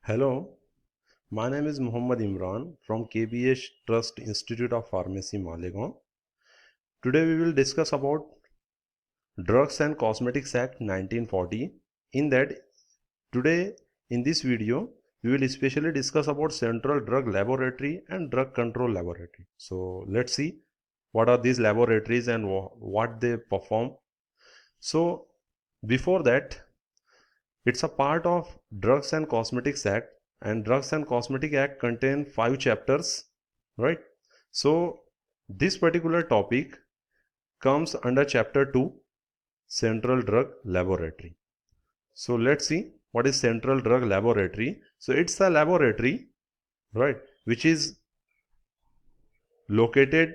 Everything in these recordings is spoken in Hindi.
Hello, my name is Muhammad Imran from KBS Trust Institute of Pharmacy, Malegaon. Today we will discuss about Drugs and Cosmetics Act 1940. In that, today in this video, we will especially discuss about Central Drug Laboratory and Drug Control Laboratory. So let's see what are these laboratories and what they perform. So before that, it's a part of Drugs and Cosmetics Act, and Drugs and Cosmetic Act contain 5 chapters, right? So this particular topic comes under chapter 2, Central Drug Laboratory. So let's see what is Central Drug Laboratory. So it's a laboratory, right, which is located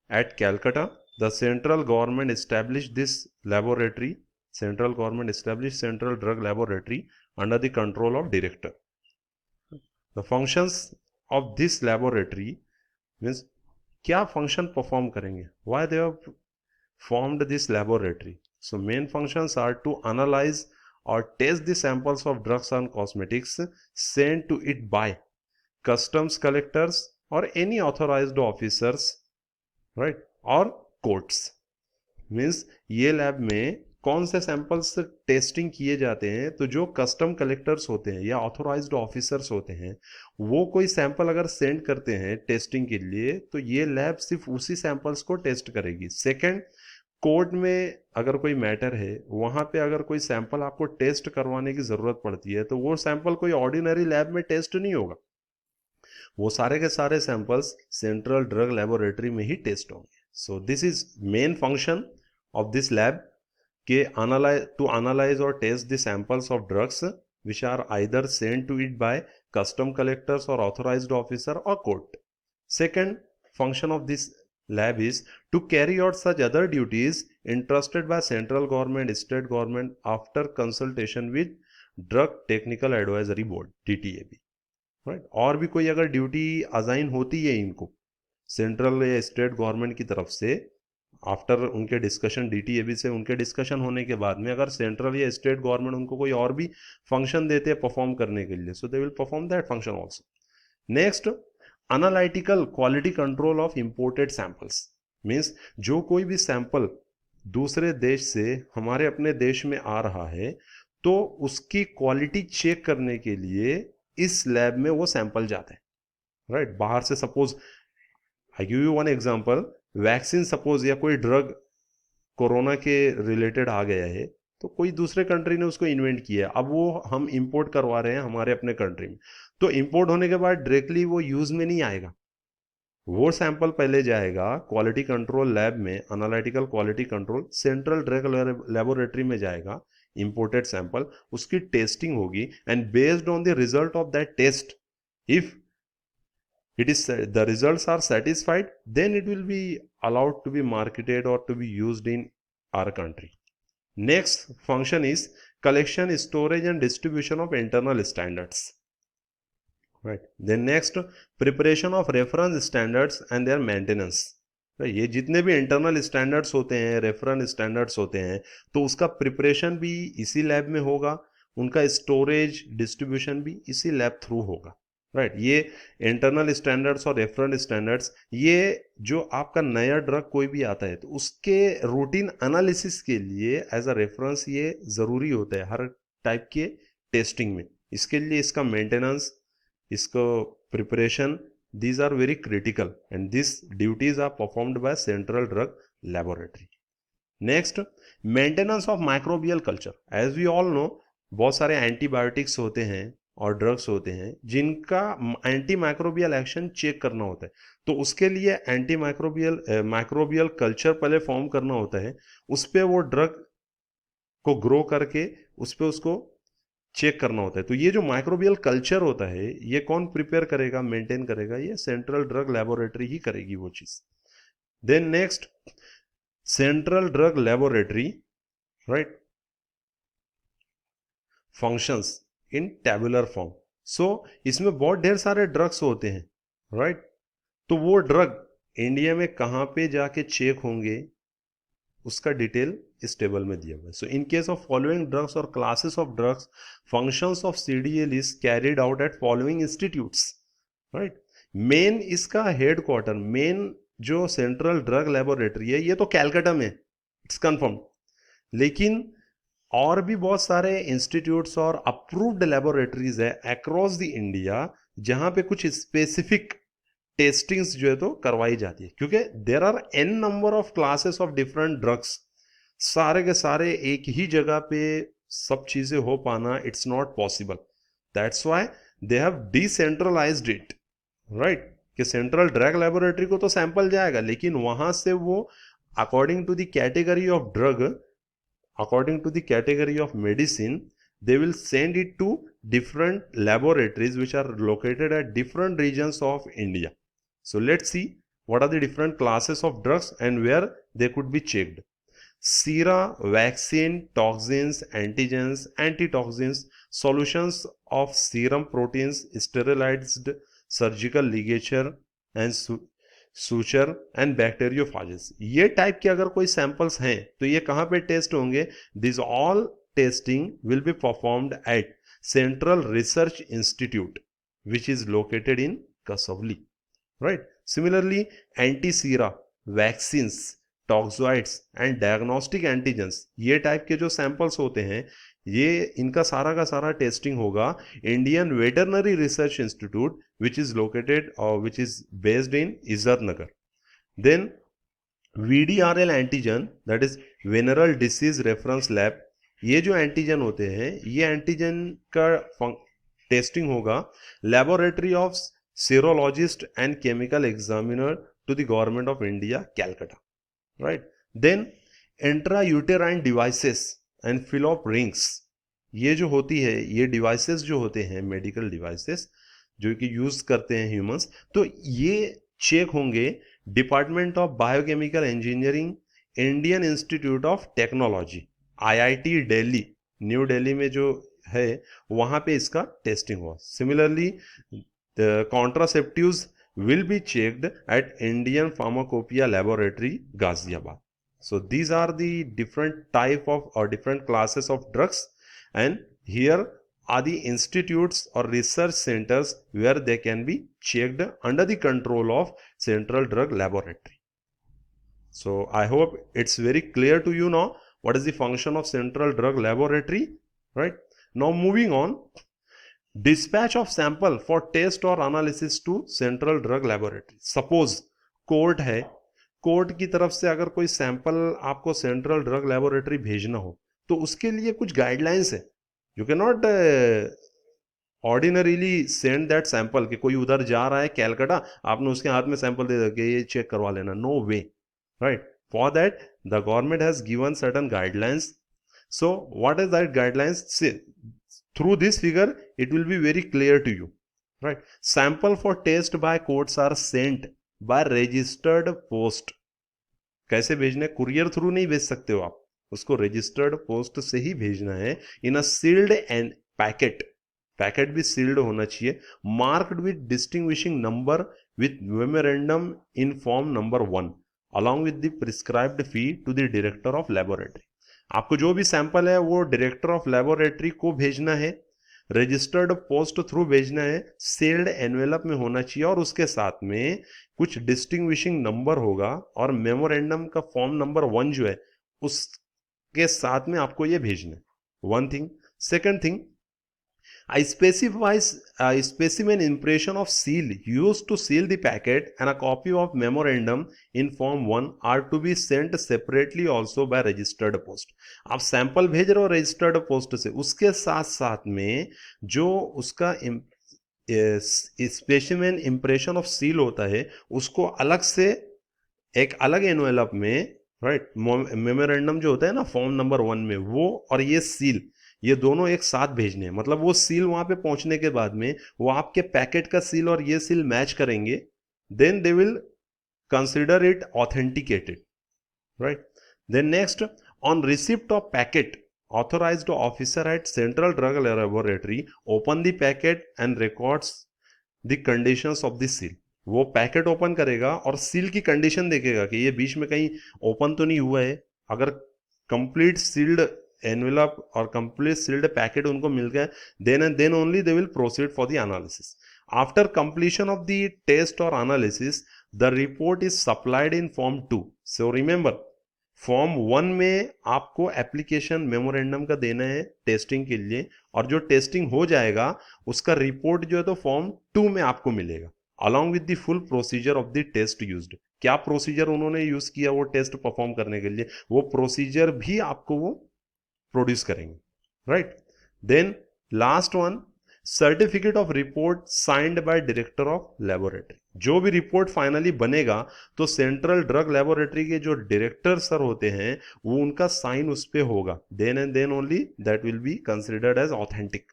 at Calcutta. The central government established this laboratory. Central government established Central Drug Laboratory under the control of director. The functions of this laboratory means क्या function perform करेंगे, why they have formed this laboratory. So main functions are to analyze or test the samples of drugs and cosmetics sent to it by customs collectors or any authorized officers, right, or courts. Means ये लैब में कौन से सैंपल्स टेस्टिंग किए जाते हैं, तो जो कस्टम कलेक्टर्स होते हैं या ऑथोराइज्ड ऑफिसर्स होते हैं वो कोई सैंपल अगर सेंड करते हैं टेस्टिंग के लिए तो ये लैब सिर्फ उसी सैंपल्स को टेस्ट करेगी. सेकंड, कोर्ट में अगर कोई मैटर है वहां पे अगर कोई सैंपल आपको टेस्ट करवाने की जरूरत पड़ती है तो वो सैंपल कोई ऑर्डिनरी लैब में टेस्ट नहीं होगा, वो सारे के सारे सैंपल्स सेंट्रल ड्रग लेबोरेटरी में ही टेस्ट होंगे. So this is main function of this lab to analyze or test the samples of drugs which are either sent to it by custom collectors or authorized officer or court. Second function of this lab is to carry out such other duties entrusted by central government, state government after consultation with Drug Technical Advisory Board DTAB, right? और भी कोई अगर ड्यूटी असाइन होती है इनको सेंट्रल या स्टेट गवर्नमेंट की तरफ से आफ्टर उनके डिस्कशन डीटीएबी से उनके डिस्कशन होने के बाद में अगर सेंट्रल या स्टेट गवर्नमेंट उनको कोई और भी फंक्शन देते हैं परफॉर्म करने के लिए, so they will perform that function also. Next, analytical quality control of imported samples. Means जो कोई भी सैंपल दूसरे देश से हमारे अपने देश में आ रहा है तो उसकी क्वालिटी चेक करने के लिए इस लैब में वो सैंपल जाते हैं, राइट? बाहर से suppose I give you one example, vaccine suppose या कोई ड्रग कोरोना के रिलेटेड आ गया है तो कोई दूसरे कंट्री ने उसको इन्वेंट किया, अब वो हम इंपोर्ट करवा रहे हैं हमारे अपने कंट्री में, तो इंपोर्ट होने के बाद डायरेक्टली वो यूज में नहीं आएगा, वो सैंपल पहले जाएगा क्वालिटी कंट्रोल लैब में, analytical quality control central drug laboratory में जाएगा इंपोर्टेड सैंपल, उसकी टेस्टिंग होगी and based on the result of that test, if it is the results are satisfied, then it will be allowed to be marketed or to be used in our country. Next function is collection, storage and distribution of internal standards, right? Then next, preparation of reference standards and their maintenance. ये जितने भी इंटरनल स्टैंडर्ड्स होते हैं, रेफरेंस स्टैंडर्ड्स होते हैं, तो उसका प्रिपरेशन भी इसी लैब में होगा, उनका स्टोरेज डिस्ट्रीब्यूशन भी इसी लैब थ्रू होगा, राइट? ये इंटरनल स्टैंडर्ड्स और रेफरेंस स्टैंडर्ड्स, ये जो आपका नया ड्रग कोई भी आता है तो उसके रूटीन एनालिसिस के लिए एज अ रेफरेंस ये ज़रूरी होता है हर टाइप के टेस्टिंग में. इसके लिए इसका मेंटेनेंस, इसको preparation, these are very critical and these duties are performed by Central Drug Laboratory. Next, maintenance of microbial culture. As we all know, बहुत सारे एंटीबायोटिक्स होते हैं और ड्रग्स होते हैं जिनका एंटी माइक्रोबियल एक्शन चेक करना होता है, तो उसके लिए एंटी माइक्रोबियल कल्चर पहले फॉर्म करना होता है, उस पर वो ड्रग को ग्रो करके उस पर उसको चेक करना होता है. तो ये जो माइक्रोबियल कल्चर होता है ये कौन प्रिपेयर करेगा, मेंटेन करेगा? ये सेंट्रल ड्रग लेबोरेटरी ही करेगी वो चीज. Then next, central drug laboratory, right, functions in tabular form. So इसमें बहुत ढेर सारे ड्रग्स होते हैं, राइट? तो वो ड्रग इंडिया में कहां पे जाके चेक होंगे उसका डिटेल इस टेबल में दिया हुआ है. So in case of following drugs और classes of drugs, functions of CDL is carried out at following institutes, right. Main इसका हेडक्वार्टर, मेन जो सेंट्रल ड्रग लेबोरेटरी है ये तो कैलकाटा में, इट्स कंफर्म. लेकिन और भी बहुत सारे इंस्टीट्यूट्स और अप्रूव्ड लेबोरेटरीज है अक्रॉस द इंडिया जहां पे कुछ स्पेसिफिक टेस्टिंग्स जो है तो करवाई जाती है, क्योंकि there are n number of classes of different drugs. सारे के सारे एक ही जगह पे सब चीजें हो पाना it's not possible. That's why they have decentralised it, right. कि सेंट्रल ड्रग लेबोरेटरी को तो सैंपल जाएगा, लेकिन वहां से वो according to the category of drug, according to the category of medicine, they will send it to different laboratories which are located at different regions of India. So let's see what are the different classes of drugs and where they could be checked. Sera, vaccine, toxins, antigens, antitoxins, solutions of serum proteins, sterilized surgical ligature and suture and bacteriophages, ये टाइप के अगर कोई सैंपल्स हैं तो ये कहां पे टेस्ट होंगे? This all testing will be performed at central research institute which is located in Kasauli, right. Similarly antisera, vaccines, toxoids and diagnostic antigens, ये टाइप के जो सैंपल्स होते हैं ये इनका सारा का सारा टेस्टिंग होगा Indian veterinary research institute which is located और which is based in Izatnagar. Then VDRL antigen, that is venereal disease reference lab, ये जो एंटीजन होते हैं ये एंटीजन का टेस्टिंग होगा laboratory of serologist and chemical examiner to the government of India, Calcutta, right. Then intra uterine devices and Falope rings, ये जो होती है, ये डिवाइसेस जो होते हैं मेडिकल डिवाइसेस जो कि यूज करते हैं ह्यूमंस, तो ये चेक होंगे department of biochemical engineering, Indian Institute of Technology, IIT Delhi, New Delhi में जो है वहां पे इसका टेस्टिंग हुआ. Similarly the contraceptives will be checked at Indian pharmacopoeia laboratory, Ghaziabad. So these are the different type of or different classes of drugs, and here are the institutes or research centers where they can be checked under the control of Central Drug Laboratory. So I hope it's very clear to you now what is the function of Central Drug Laboratory, right? Now moving on, dispatch of sample for test or analysis to Central Drug Laboratory. Suppose court है, कोर्ट की तरफ से अगर कोई सैंपल आपको सेंट्रल ड्रग लेबोरेटरी भेजना हो तो उसके लिए कुछ गाइडलाइंस है. You can not ordinarily send that sample कि कोई उधर जा रहा है कैलकाटा, आपने उसके हाथ में सैंपल दे दे ये चेक करवा लेना. No way, right. For that the government has given certain guidelines. So what is that guidelines? Through this figure it will be very clear to you, right. Sample for test by courts are sent by registered post. कैसे भेजना है? कुरियर थ्रू नहीं भेज सकते हो आप, उसको रजिस्टर्ड पोस्ट से ही भेजना है. In a sealed and packet, packet भी सील्ड होना चाहिए, marked with distinguishing number with memorandum in form number 1 along with the prescribed fee to the director of laboratory. आपको जो भी सैंपल है वो डायरेक्टर ऑफ लेबोरेटरी को भेजना है, रजिस्टर्ड पोस्ट थ्रू भेजना है, सील्ड एनवेलप में होना चाहिए और उसके साथ में कुछ डिस्टिंग्विशिंग नंबर होगा और मेमोरेंडम का फॉर्म नंबर 1 जो है उसके साथ में आपको ये भेजना है. One thing. Second thing, a specimen impression of seal used to seal the packet and a copy of memorandum in form 1 are to be sent separately also by registered post. आप सैंपल भेज रहे हो रजिस्टर्ड पोस्ट से, उसके साथ साथ में जो उसका स्पेसिमेन इंप्रेशन ऑफ सील होता है उसको अलग से एक अलग एनवेलप में, राइट, मेमोरेंडम जो होता है ना फॉर्म नंबर 1 में, वो और ये सील, ये दोनों एक साथ भेजने हैं. मतलब वो सील वहां पे पहुंचने के बाद में वो आपके पैकेट का सील और ये सील मैच करेंगे, then they will consider it authenticated, right. Then next, on receipt of packet, authorized officer at Central Drug Laboratory open the packet and records the conditions of the seal. वो पैकेट ओपन करेगा और सील की कंडीशन देखेगा कि ये बीच में कहीं ओपन तो नहीं हुआ है. अगर कंप्लीट सील्ड एनवेलप और कंप्लीट सील्ड पैकेट उनको मिल गया, then only they will proceed for the analysis. After completion of the test और analysis the report is supplied in form 2. So remember, form 1 में आपको एप्लीकेशन मेमोरेंडम का देना है टेस्टिंग के लिए, और जो टेस्टिंग हो जाएगा उसका रिपोर्ट जो है तो फॉर्म 2 में आपको मिलेगा, along with the full procedure of the test used. क्या प्रोसीजर उन्होंने यूज किया वो टेस्ट परफॉर्म करने के लिए, वो प्रोसीजर भी आपको वो प्रोड्यूस करेंगे, right. Then last one, certificate of report signed by director of laboratory. जो भी रिपोर्ट फाइनली बनेगा तो सेंट्रल ड्रग लेबोरेटरी के जो डायरेक्टर सर होते हैं वो उनका साइन उस पे होगा, then and then only that will be considered as authentic,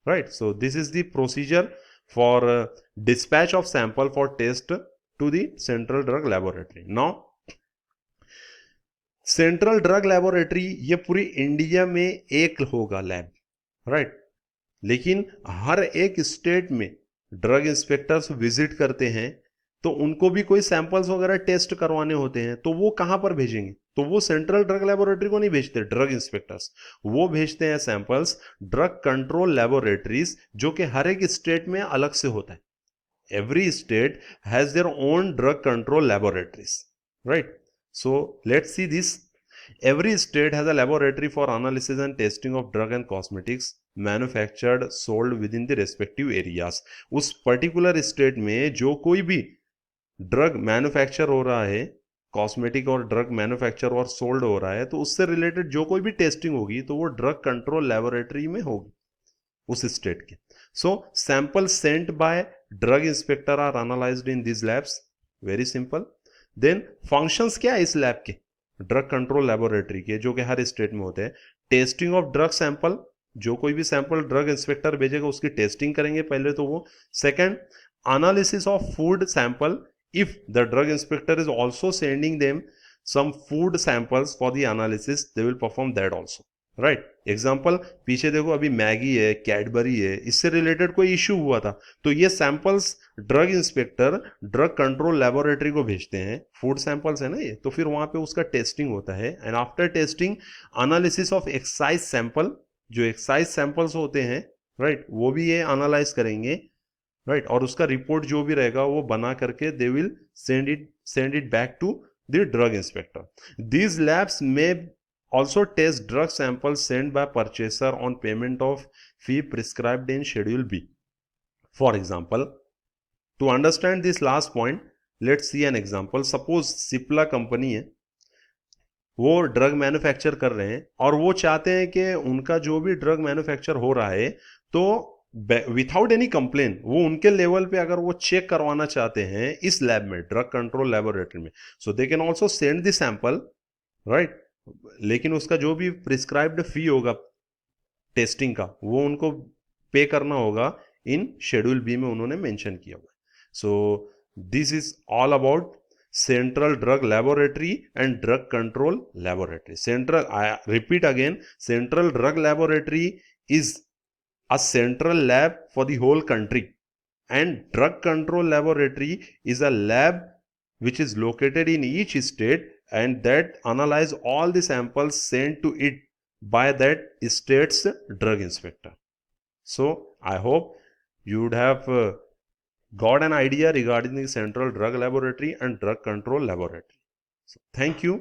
right. So this is the procedure for dispatch of sample for test to the central drug laboratory. Now central drug laboratory ये पूरी इंडिया में एक होगा लैब, राइट. लेकिन हर एक स्टेट में ड्रग इंस्पेक्टर्स विजिट करते हैं, तो उनको भी कोई सैंपल्स वगैरह टेस्ट करवाने होते हैं, तो वो कहां पर भेजेंगे, तो वो सेंट्रल ड्रग लेबोरेटरी को नहीं भेजते ड्रग इंस्पेक्टर्स, वो भेजते हैं सैंपल्स ड्रग कंट्रोल लेबोरेटरीज, जो कि हर एक स्टेट में अलग से होता है. Every state has their own drug control laboratories, right. So let's see this. Every state has a laboratory for analysis and testing of drug and cosmetics manufactured sold within the respective areas. उस particular state में जो कोई भी ड्रग मैन्युफैक्चर हो रहा है, कॉस्मेटिक और ड्रग मैन्युफैक्चर और सोल्ड हो रहा है, तो उससे रिलेटेड जो कोई भी टेस्टिंग होगी तो वो ड्रग कंट्रोल लेबोरेटरी में होगी उस स्टेट के. So sample sent by drug inspector are analysed in this labs. Very simple. Then functions क्या है इस लैब के, ड्रग कंट्रोल लेबोरेटरी के, जो कि हर स्टेट में होते हैं. टेस्टिंग ऑफ ड्रग सैंपल, जो कोई भी सैंपल ड्रग इंस्पेक्टर भेजेगा उसकी टेस्टिंग करेंगे पहले तो वो. Second, analysis of food sample, if the drug inspector is also sending them some food samples for the analysis, they will perform that also, right. Example पीछे देखो, अभी मैगी है, कैडबरी है, इससे रिलेटेड कोई इश्यू हुआ था, तो ये samples drug inspector drug control laboratory को भेजते हैं, फूड सैंपल्स है ना ये, तो फिर वहां पे उसका टेस्टिंग होता है. And after testing analysis of excise sample, जो एक्साइज सैंपल्स होते हैं, राइट, वो भी ये एनालाइज करेंगे, राइट. और उसका रिपोर्ट जो भी रहेगा वो बना करके they will send it back to the drug inspector. These labs में also test drug samples sent by purchaser on payment of fee prescribed in schedule B. For example, to understand this last point, let's see an example. Suppose Cipla company है, वो ड्रग मैन्युफैक्चर कर रहे हैं और वो चाहते हैं कि उनका जो भी ड्रग मैन्युफैक्चर हो रहा है तो विथाउट एनी कंप्लेन वो उनके लेवल पे अगर वो चेक करवाना चाहते हैं इस लैब में, ड्रग कंट्रोल लेबोरेटरी में, so they can also send the sample, right. लेकिन उसका जो भी प्रिस्क्राइब्ड फी होगा टेस्टिंग का वो उनको पे करना होगा, इन शेड्यूल बी में उन्होंने मेंशन किया हुआ है. So this is all about central drug laboratory and drug control laboratory. Central, I repeat again, central drug laboratory is a central lab for the whole country, and drug control laboratory is a lab which is located in each state and that analyze all the samples sent to it by that state's drug inspector. So I hope you would have got an idea regarding the central drug laboratory and drug control laboratory. So thank you.